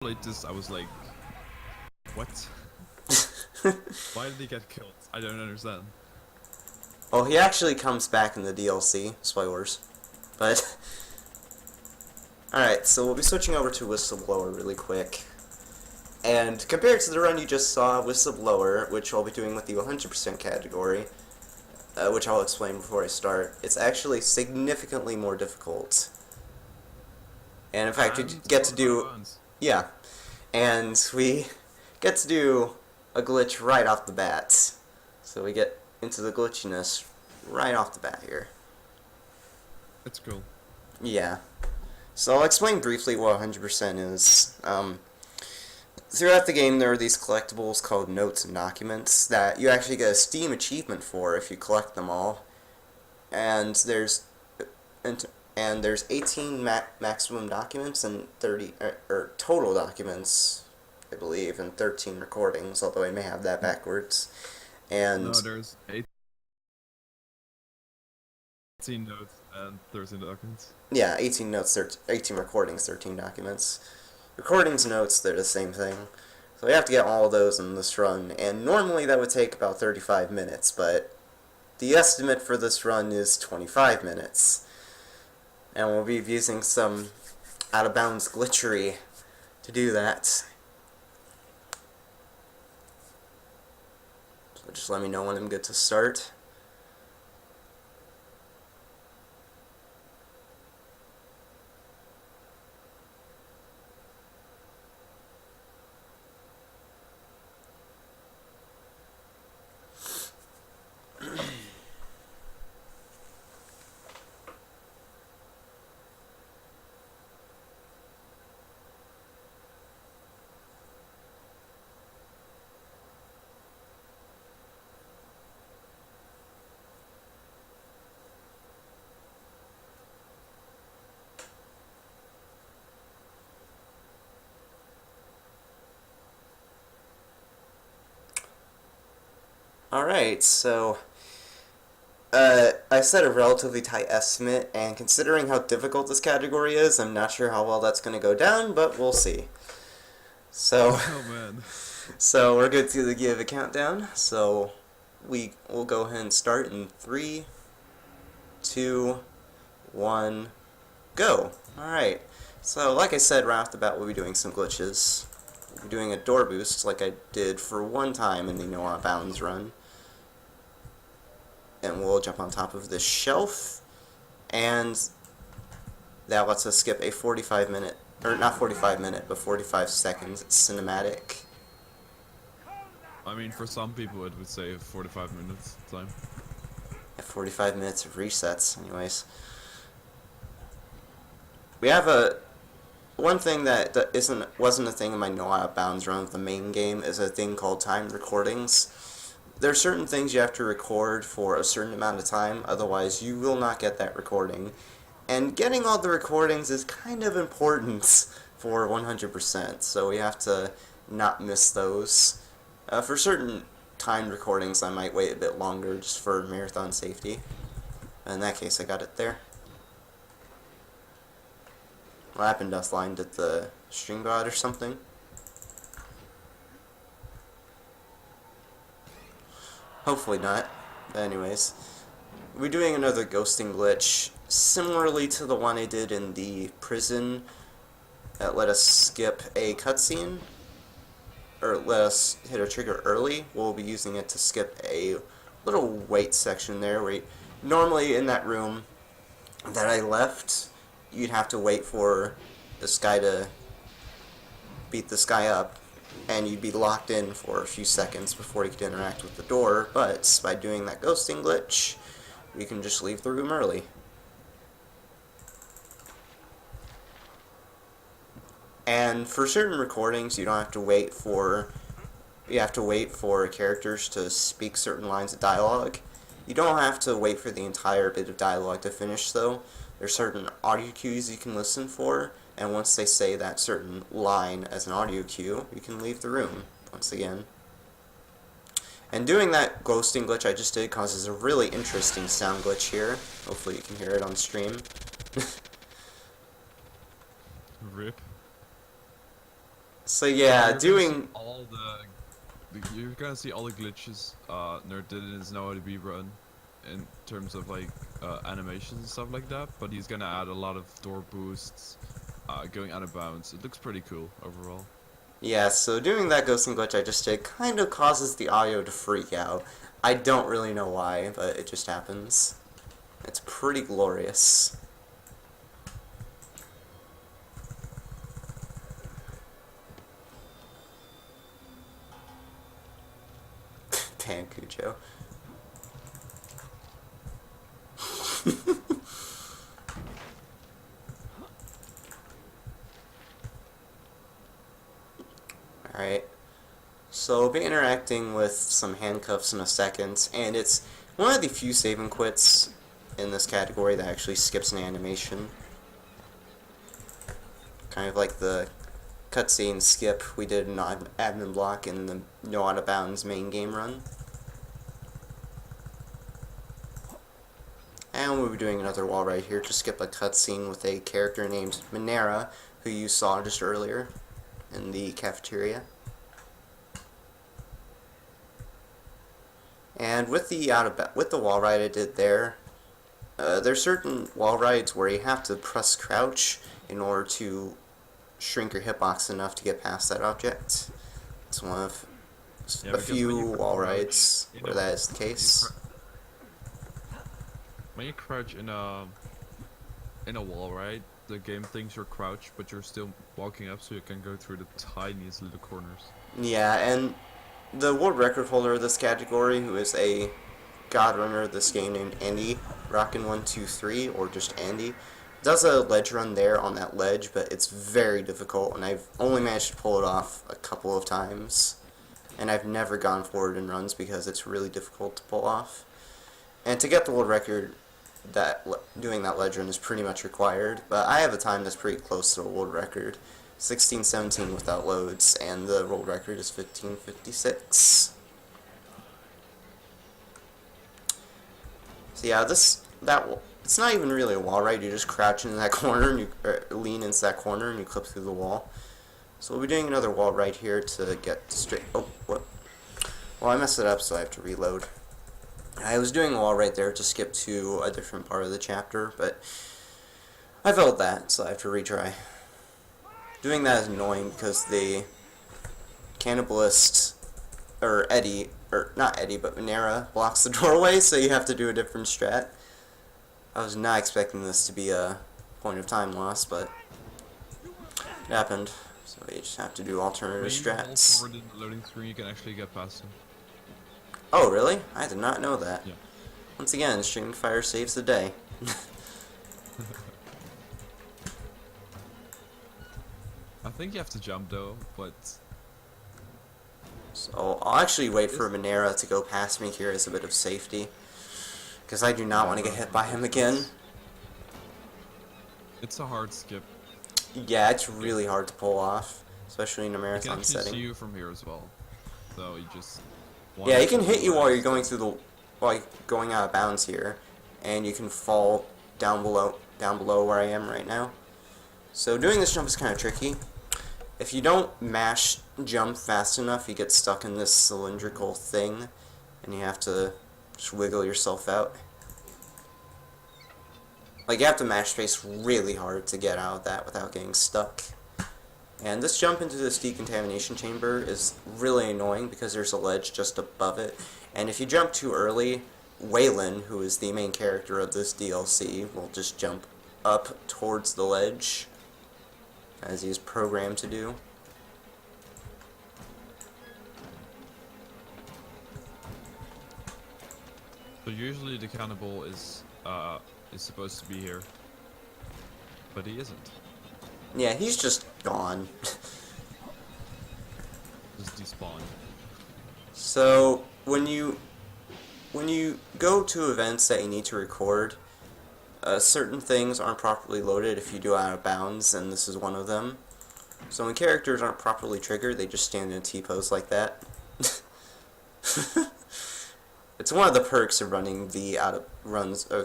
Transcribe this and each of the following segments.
played this, I was like, what? Why did he get killed? I don't understand. Well, he actually comes back in the DLC. Spoilers. But, alright, so we'll be switching over to Whistleblower really quick. And compared to the run you just saw, Whistleblower, which I'll be doing with the 100% category, which I'll explain before I start, it's actually significantly more difficult. And in fact, you And get a to lot of out of do... bounds. Yeah. And we get to do a glitch right off the bat. So we get into the glitchiness right off the bat here. It's cool. Yeah. So I'll explain briefly what 100% is. Throughout the game, there are these collectibles called notes and documents that you actually get a Steam achievement for if you collect them all. And there's 18 maximum documents and 30 or total documents, I believe, and 13 recordings. Although I may have that backwards. And No, there's 18 notes and 13 documents. yeah, 18 notes, 18 recordings, 13 documents. Recordings, notes, they're the same thing. So we have to get all of those in this run, and normally that would take about 35 minutes, but the estimate for this run is 25 minutes. And we'll be using some out-of-bounds glitchery to do that. So just let me know when I'm good to start. Alright, so I set a relatively tight estimate, and considering how difficult this category is, I'm not sure how well that's going to go down, but we'll see. So, Oh man. so we're good to give a countdown. So we'll go ahead and start in 3, 2, 1, go. Alright, so like I said right off the bat, we'll be doing some glitches. We'll be doing a door boost like I did for one time in the No Out of Bounds run. And we'll jump on top of this shelf, and that lets us skip a 45 minute, or not 45 minute, but 45 seconds cinematic. I mean, for some people it would say 45 minutes time. 45 minutes of resets, anyways. We have a one thing that wasn't a thing in my No Out of Bounds run of the main game is a thing called timed recordings. There are certain things you have to record for a certain amount of time, otherwise you will not get that recording. And getting all the recordings is kind of important for 100%, so we have to not miss those. For certain timed recordings, I might wait a bit longer just for marathon safety. In that case, I got it there. What happened, Dustline? Did the stream go out or something? Hopefully not. Anyways, we're doing another ghosting glitch, similarly to the one I did in the prison that let us skip a cutscene, or let us hit a trigger early. We'll be using it to skip a little wait section there, where normally in that room that I left, you'd have to wait for this guy to beat this guy up, and you'd be locked in for a few seconds before you could interact with the door, but by doing that ghosting glitch, we can just leave the room early. And for certain recordings, you don't have to wait for characters to speak certain lines of dialogue. You don't have to wait for the entire bit of dialogue to finish, though. There's certain audio cues you can listen for, and once they say that certain line as an audio cue, you can leave the room once again. And doing that ghosting glitch I just did causes a really interesting sound glitch here. Hopefully you can hear it on stream. Rip. So yeah, You're gonna see doing all you're gonna see all the glitches Nerd didn't know how to be run in terms of like animations and stuff like that, but he's gonna add a lot of door boosts, going out of bounds. It looks pretty cool overall. yeah, so doing that ghosting glitch I just did kind of causes the audio to freak out. I don't really know why, but it just happens. It's pretty glorious. Damn, Cujo. Alright. So we'll be interacting with some handcuffs in a second, and it's one of the few save and quits in this category that actually skips an animation. Kind of like the cutscene skip we did in admin block in the No Out of Bounds main game run. And we'll be doing another wall right here to skip a cutscene with a character named Minera, who you saw just earlier in the cafeteria. And with the wall ride I did there, there's certain wall rides where you have to press crouch in order to shrink your hitbox enough to get past that object. It's one of a few wall rides where that is the case. When you crouch in a wall ride, the game thinks you're crouched, but you're still walking up, so you can go through the tiniest little corners. Yeah, and the world record holder of this category, who is a god runner of this game named Andy, Rockin123, or just Andy, does a ledge run there on that ledge, but it's very difficult, and I've only managed to pull it off a couple of times. And I've never gone forward in runs because it's really difficult to pull off. And to get the world record, doing that ledge run is pretty much required, but I have a time that's pretty close to the world record. 16:17 without loads, and the world record is 15:56. So yeah, it's not even really a wall ride. You just crouch into that corner and you lean into that corner and you clip through the wall. So we'll be doing another wall right here to get straight. Oh, what? Well, I messed it up, so I have to reload. I was doing a wall right there to skip to a different part of the chapter, but I failed that, so I have to retry. Doing that is annoying because the cannibalist, or Eddie, or not Eddie, but Minera blocks the doorway, so you have to do a different strat. I was not expecting this to be a point of time loss, but it happened. So you just have to do alternative strats. When you hold forward in the loading screen, you can actually get past them. Oh, really? I did not know that. Yeah. Once again, Streaming Fire saves the day. I think you have to jump though, but So I'll actually wait for Minera to go past me here as a bit of safety, because I do not want to get hit by him again. it's a hard skip. Yeah, it's really hard to pull off, especially in a He can marathon actually see setting. you from here as well, so you just. Yeah, he can hit you while you're going through while you're going out of bounds here, and you can fall down below where I am right now. So doing this jump is kind of tricky. If you don't mash jump fast enough, you get stuck in this cylindrical thing, and you have to just wiggle yourself out. Like, you have to mash space really hard to get out of that without getting stuck. And this jump into this decontamination chamber is really annoying because there's a ledge just above it. And if you jump too early, Waylon, who is the main character of this DLC, will just jump up towards the ledge, as he is programmed to do. So usually the cannibal is supposed to be here, but he isn't. Yeah, he's just gone. Just despawned. So when you go to events that you need to record, certain things aren't properly loaded if you do out of bounds, and this is one of them. So when characters aren't properly triggered, they just stand in a T-pose like that. It's one of the perks of running the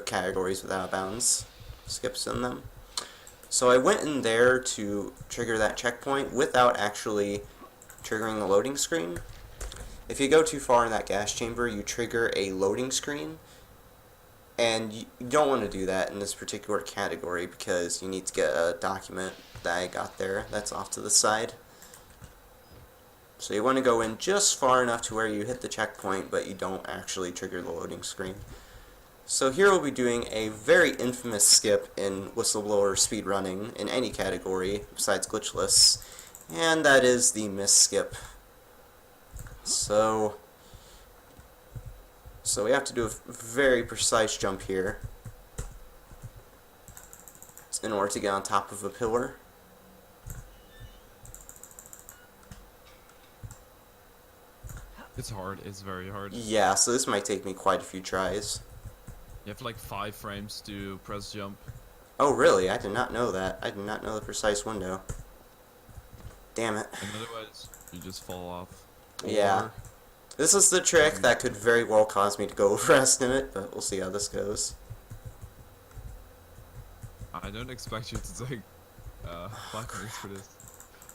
categories with out of bounds skips in them. So I went in there to trigger that checkpoint without actually triggering the loading screen. If you go too far in that gas chamber, you trigger a loading screen, and you don't want to do that in this particular category because you need to get a document that I got there that's off to the side. So you want to go in just far enough to where you hit the checkpoint, but you don't actually trigger the loading screen. So here we'll be doing a very infamous skip in Whistleblower speedrunning in any category besides glitchless, and that is the miss skip. So we have to do a very precise jump here in order to get on top of a pillar. It's hard. It's very hard. Yeah, so this might take me quite a few tries. You have like 5 frames to press jump. Oh really? I did not know that. I did not know the precise window. Damn it. And otherwise, you just fall off. Yeah. This is the trick that could very well cause me to go overestimate, but we'll see how this goes. I don't expect you to take 5 minutes for this.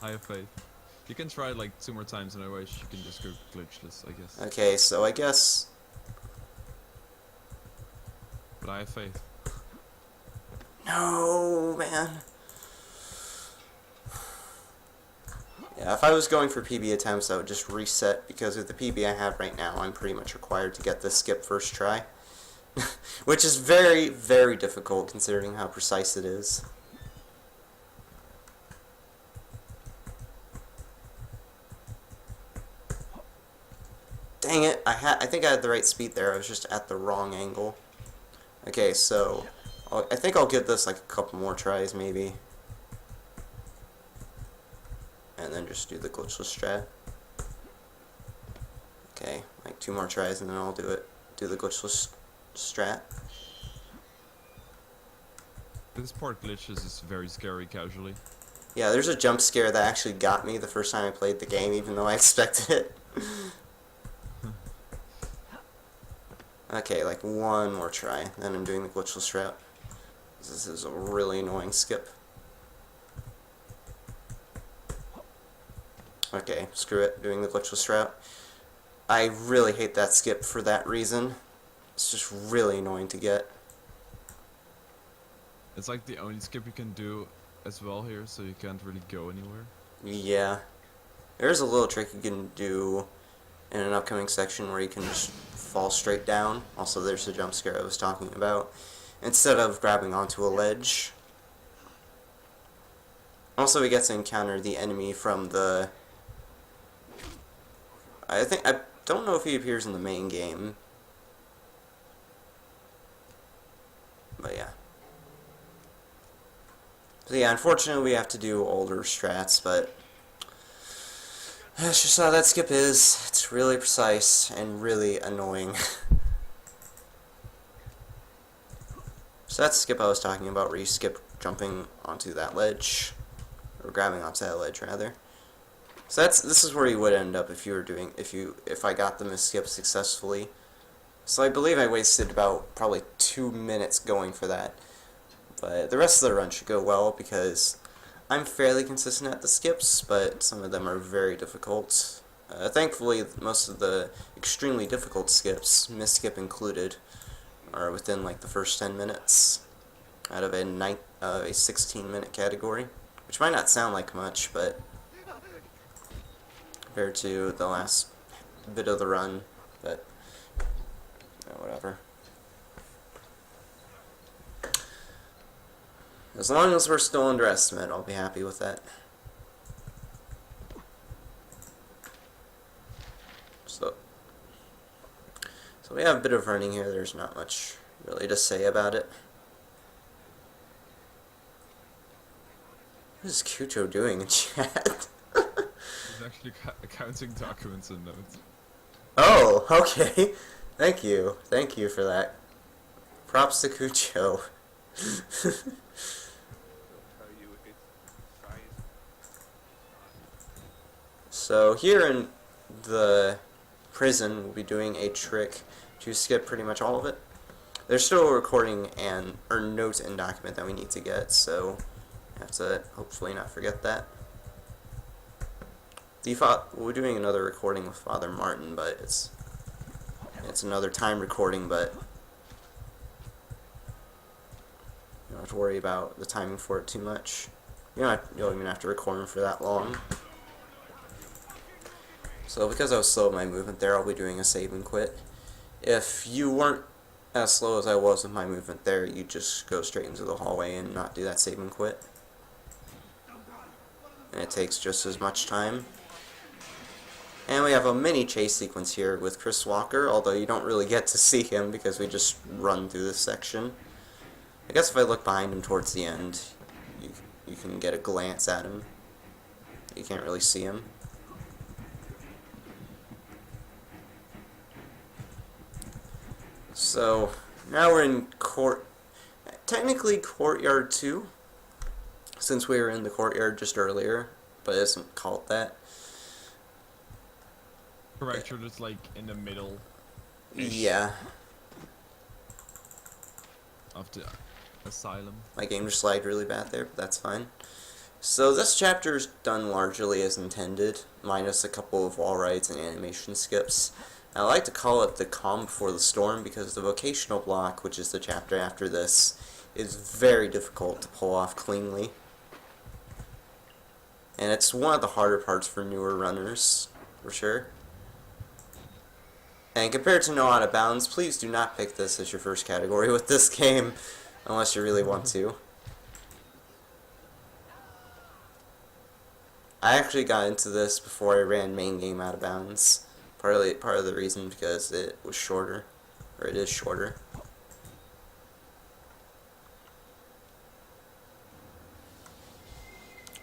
I have faith. You can try like 2 more times, and otherwise you can just go glitchless, I guess. Okay, so I guess... But I have faith. No, man. Yeah, if I was going for PB attempts, I would just reset, because with the PB I have right now, I'm pretty much required to get this skip first try. Which is very, very difficult, considering how precise it is. Dang it, I think I had the right speed there, I was just at the wrong angle. Okay, so, I think I'll give this like a couple more tries, maybe. And then just do the glitchless strat. Okay, like 2 more tries and then I'll do the glitchless strat. This part glitches is very scary casually. Yeah, there's a jump scare that actually got me the first time I played the game, even though I expected it. Okay, like 1 more try, then I'm doing the glitchless strat. This is a really annoying skip. Okay, screw it, doing the glitchless strat. I really hate that skip for that reason. It's just really annoying to get. It's like the only skip you can do as well here, so you can't really go anywhere. Yeah. There's a little trick you can do in an upcoming section where you can just fall straight down. Also, there's the jump scare I was talking about. Instead of grabbing onto a ledge. Also, we get to encounter the enemy from the... I don't know if he appears in the main game. But yeah. So yeah, unfortunately we have to do older strats, but that's just how that skip is. It's really precise and really annoying. So that's the skip I was talking about, where you skip jumping onto that ledge, or grabbing onto that ledge rather. So this is where you would end up if you were doing if I got the miss skip successfully. So I believe I wasted about probably 2 minutes going for that. But the rest of the run should go well because I'm fairly consistent at the skips, but some of them are very difficult. Thankfully, most of the extremely difficult skips, miss skip included, are within like the first 10 minutes out of a 16-minute category, which might not sound like much, but compared to the last bit of the run, but whatever. As long as we're still under estimate, I'll be happy with that. So we have a bit of running here. There's not much really to say about it. What is Kucho doing in chat? He's actually counting documents and notes. Oh, okay. Thank you. Thank you for that. Props to Kucho. So here in the prison, we'll be doing a trick to skip pretty much all of it. There's still a recording or note and document that we need to get, so Have to hopefully not forget that. We're doing another recording with Father Martin, but it's another time recording, but you don't have to worry about the timing for it too much. You don't even have to record them for that long. So because I was slow in my movement there, I'll be doing a save and quit. If you weren't as slow as I was with my movement there, you just go straight into the hallway and not do that save and quit. And it takes just as much time. And we have a mini chase sequence here with Chris Walker, although you don't really get to see him because we just run through this section. I guess if I look behind him towards the end, you can get a glance at him. You can't really see him. So, now we're in technically Courtyard 2, since we were in the Courtyard just earlier, but it isn't called that. Correct, you're just like in the middle. Yeah. Of the asylum. My game just lagged really bad there, but that's fine. So this chapter is done largely as intended, minus a couple of wall rides and animation skips. I like to call it the calm before the storm because the vocational block, which is the chapter after this, is very difficult to pull off cleanly. And it's one of the harder parts for newer runners, for sure. And compared to No Out of Bounds, please do not pick this as your first category with this game, unless you really want to. I actually got into this before I ran main game Out of Bounds. Part of the reason because it was shorter, or it is shorter.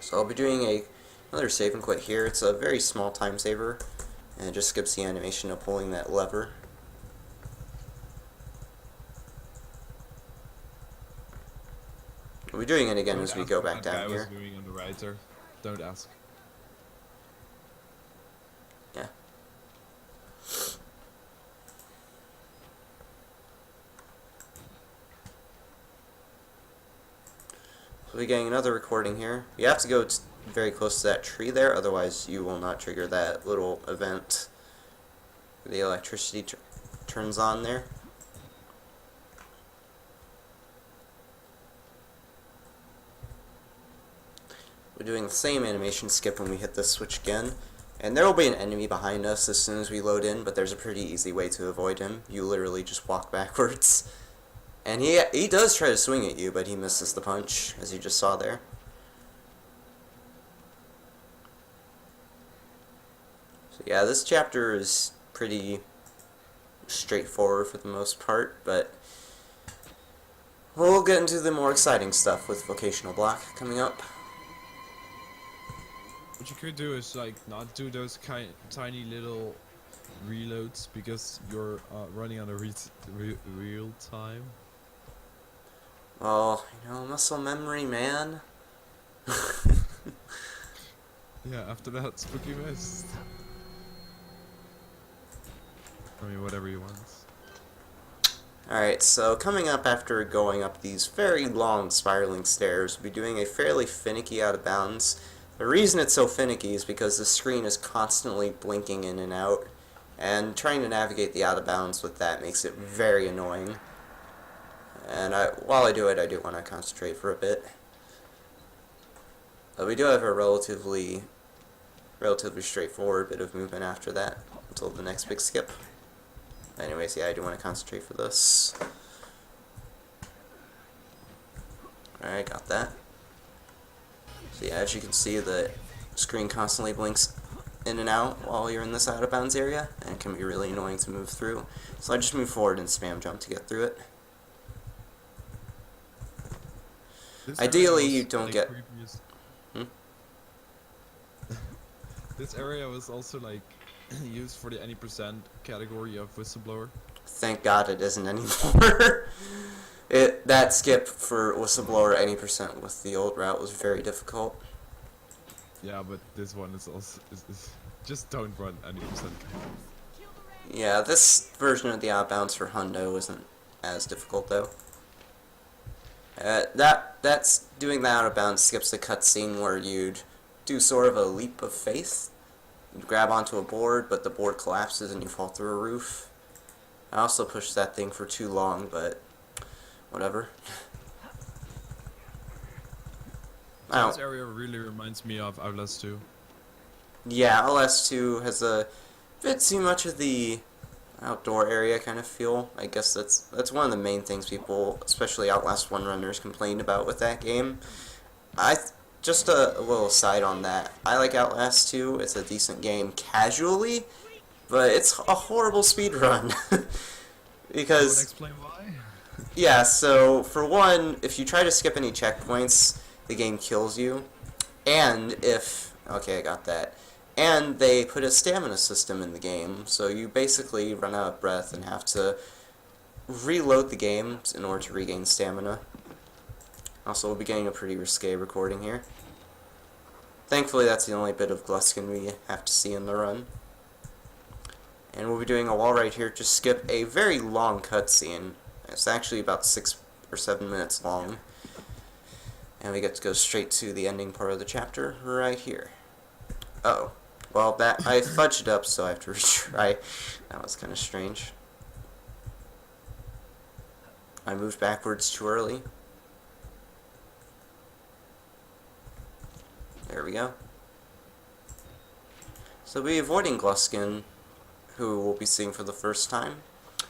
So I'll be doing another save and quit here. It's a very small time saver, and it just skips the animation of pulling that lever. We'll be doing it again as we go back down here. Doing on the right there. Don't ask. Yeah. So we're getting another recording here. You have to go very close to that tree there, otherwise you will not trigger that little event. The electricity turns on there. We're doing the same animation skip when we hit this switch again. And there will be an enemy behind us as soon as we load in, but there's a pretty easy way to avoid him. You literally just walk backwards. And he does try to swing at you, but he misses the punch, as you just saw there. So yeah, this chapter is pretty straightforward for the most part, but we'll get into the more exciting stuff with vocational block coming up. What you could do is like not do those tiny little reloads because you're running on a real time. Well, you know, muscle memory, man. Yeah, after that, spooky mist. I mean, whatever you want. Alright, so coming up after going up these very long spiraling stairs, we'll be doing a fairly finicky Out of Bounds. The reason it's so finicky is because the screen is constantly blinking in and out, and trying to navigate the Out of Bounds with that makes it very annoying. And while I do it, I do want to concentrate for a bit. But we do have a relatively straightforward bit of movement after that, until the next big skip. Anyways, yeah, I do want to concentrate for this. Alright, got that. So yeah, as you can see, the screen constantly blinks in and out while you're in this Out of Bounds area, and it can be really annoying to move through. So I just move forward and spam jump to get through it. Ideally, you don't get... This area was also like used for the any percent category of Whistleblower. Thank God it isn't anymore. That skip for Whistleblower any percent with the old route was very difficult. Yeah, but this one is also just don't run any percent. Yeah, this version of the Out of Bounds for Hundo isn't as difficult though. That that's doing that out of bounds skips the cutscene where you'd do sort of a leap of faith. You grab onto a board, but the board collapses and you fall through a roof. I also pushed that thing for too long, but whatever. This area really reminds me of Outlast 2. Yeah, Outlast 2 has a bit too much of the outdoor area kind of feel. I guess that's one of the main things people, especially Outlast 1 runners, complained about with that game. Just a little aside on that. I like Outlast 2. It's a decent game casually, but it's a horrible speed run. Because Wanna explain why? yeah, so for one, if you try to skip any checkpoints, the game kills you. And if okay, I got that. And they put a stamina system in the game, so you basically run out of breath and have to reload the game in order to regain stamina. Also, we'll be getting a pretty risque recording here. Thankfully, that's the only bit of Gluskin we have to see in the run. And we'll be doing a wall right here to skip a very long cutscene. It's actually about 6 or 7 minutes long. And we get to go straight to the ending part of the chapter right here. Uh-oh. Well, that I fudged it up, so I have to retry. That was kind of strange. I moved backwards too early. There we go. So we'll be avoiding Gluskin, who we'll be seeing for the first time.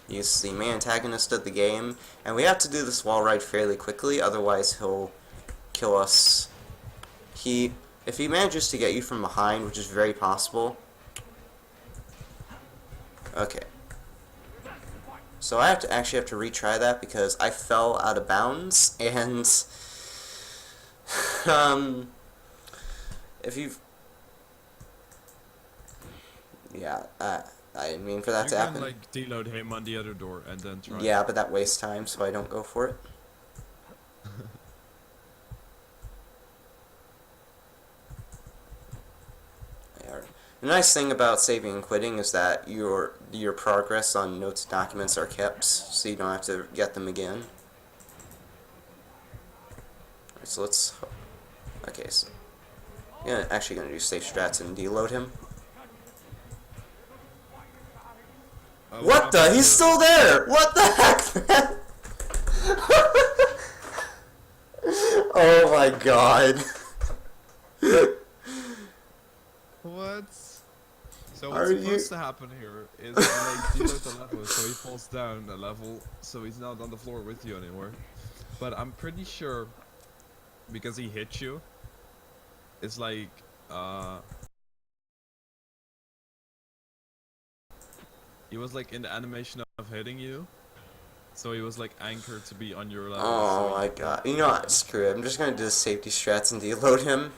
He's the main antagonist of the game, and we have to do this wall ride fairly quickly, otherwise he'll kill us. If he manages to get you from behind, which is very possible. Okay. So I actually have to retry that because I fell out of bounds, and if you've yeah, I didn't mean for that to happen. You can like deload him on the other door and then try. Yeah, but that wastes time, so I don't go for it. The nice thing about saving and quitting is that your progress on notes and documents are kept, so you don't have to get them again. Alright, so let's... Okay, so... Yeah, actually gonna do safe strats and deload him. What the? He's still there! What the heck, man? Oh my god. What? So what's supposed to happen here is like deload the level, so he falls down a level, so he's not on the floor with you anymore. But I'm pretty sure, because he hit you, it's like, he was like in the animation of hitting you, so he was like anchored to be on your level. Oh my god. You know what? Screw it. I'm just gonna do the safety strats and deload him.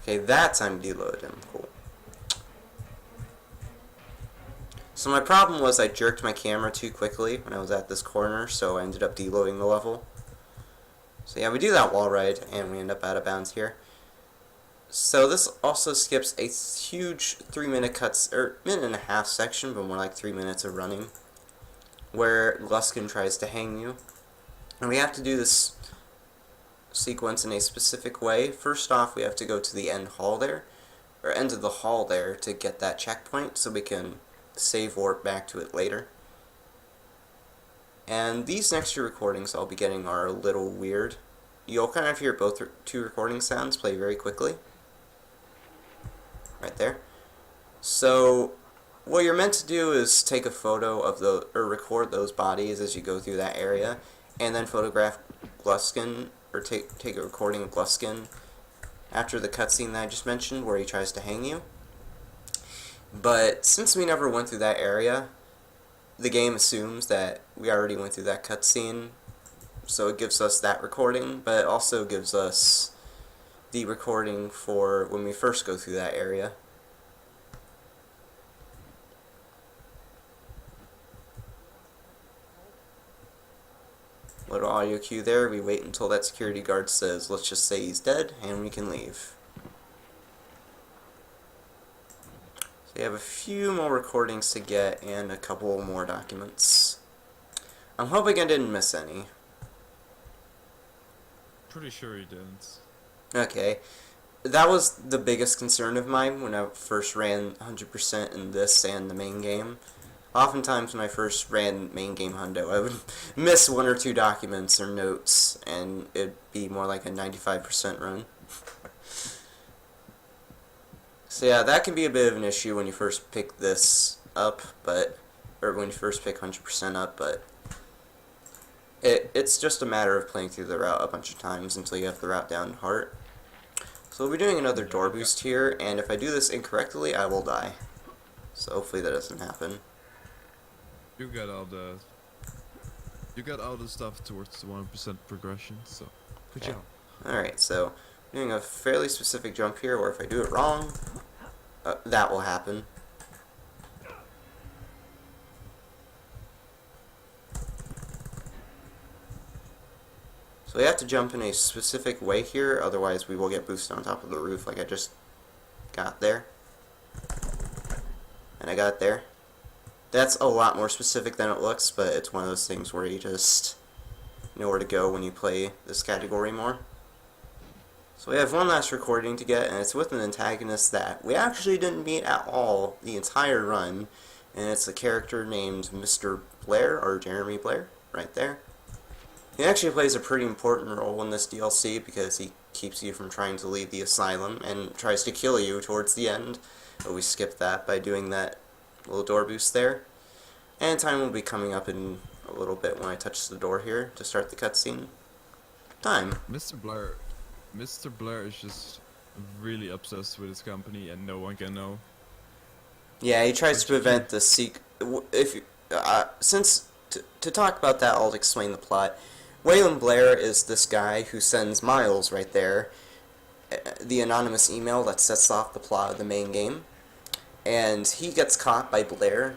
Okay, that time deload him. Cool. So my problem was I jerked my camera too quickly when I was at this corner, so I ended up deloading the level. So yeah, we do that wall ride, and we end up out of bounds here. So this also skips a huge 3-minute cuts, or minute and a half section, but more like 3 minutes of running, where Gluskin tries to hang you. And we have to do this sequence in a specific way. First off, we have to go to the end hall there, or end of the hall there, to get that checkpoint so we can save warp back to it later. And these next 2 recordings I'll be getting are a little weird. You'll kind of hear both 2 recording sounds play very quickly. Right there. So what you're meant to do is take a photo of or record those bodies as you go through that area, and then photograph Gluskin, or take a recording of Gluskin after the cutscene that I just mentioned where he tries to hang you. But since we never went through that area, the game assumes that we already went through that cutscene, so it gives us that recording, but it also gives us the recording for when we first go through that area. Little audio cue there. We wait until that security guard says, let's just say he's dead, and we can leave. So you have a few more recordings to get and a couple more documents. I'm hoping I didn't miss any. Pretty sure you didn't. Okay. That was the biggest concern of mine when I first ran 100% in this and the main game. Oftentimes when I first ran main game Hundo, I would miss one or two documents or notes, and it'd be more like a 95% run. So yeah, that can be a bit of an issue when you first pick this up, or when you first pick 100% up, but it's just a matter of playing through the route a bunch of times until you have the route down to heart. So we'll be doing another door boost here, and if I do this incorrectly, I will die. So hopefully that doesn't happen. You got all the stuff towards the 1% progression, so good job. Alright, so doing a fairly specific jump here, where if I do it wrong, that will happen. So we have to jump in a specific way here, otherwise we will get boosted on top of the roof like I just got there. And I got there. That's a lot more specific than it looks, but it's one of those things where you just know where to go when you play this category more. So we have one last recording to get, and it's with an antagonist that we actually didn't meet at all the entire run, and it's a character named Mr. Blair, or Jeremy Blair, right there. He actually plays a pretty important role in this DLC because he keeps you from trying to leave the asylum and tries to kill you towards the end, but we skipped that by doing that little door boost there. And time will be coming up in a little bit when I touch the door here to start the cutscene. Time. Mr. Blair is just really obsessed with his company, and no one can know. Yeah, he tries to prevent the to talk about that, I'll explain the plot. Blair is this guy who sends Miles right there, the anonymous email that sets off the plot of the main game, and he gets caught by Blair,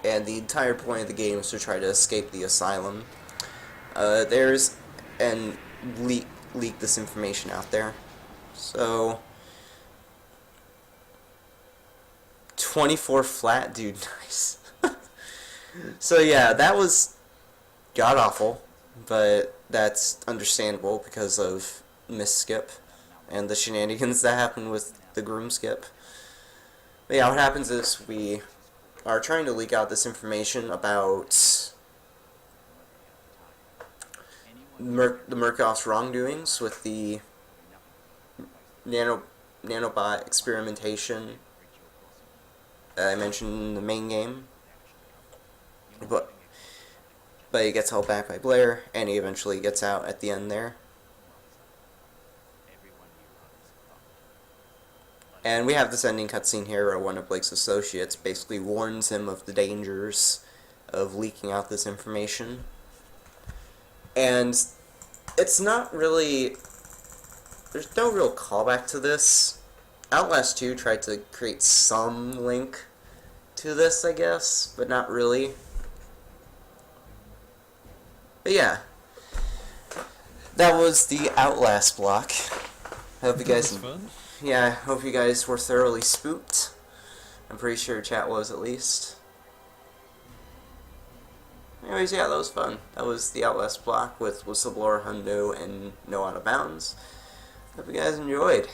and the entire point of the game is to try to escape the asylum. And leak this information out there. So 24 flat, dude, nice. So yeah, that was god awful, but that's understandable because of Miss Skip and the shenanigans that happened with the groom Skip. But yeah, what happens is we are trying to leak out this information about the Murkoff's wrongdoings with the nanobot experimentation that I mentioned in the main game. But he gets held back by Blair, and he eventually gets out at the end there. And we have this ending cutscene here where one of Blake's associates basically warns him of the dangers of leaking out this information. And it's not really... there's no real callback to this. Outlast 2 tried to create some link to this, I guess, but not really. But yeah, that was the Outlast block. I hope you guys... That was fun. Yeah, I hope you guys were thoroughly spooked. I'm pretty sure chat was, at least. Anyways, yeah, that was fun. That was the Outlast block with Whistleblower, Hundo, and No Out of Bounds. Hope you guys enjoyed.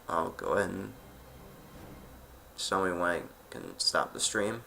I'll go ahead and show me when I can stop the stream.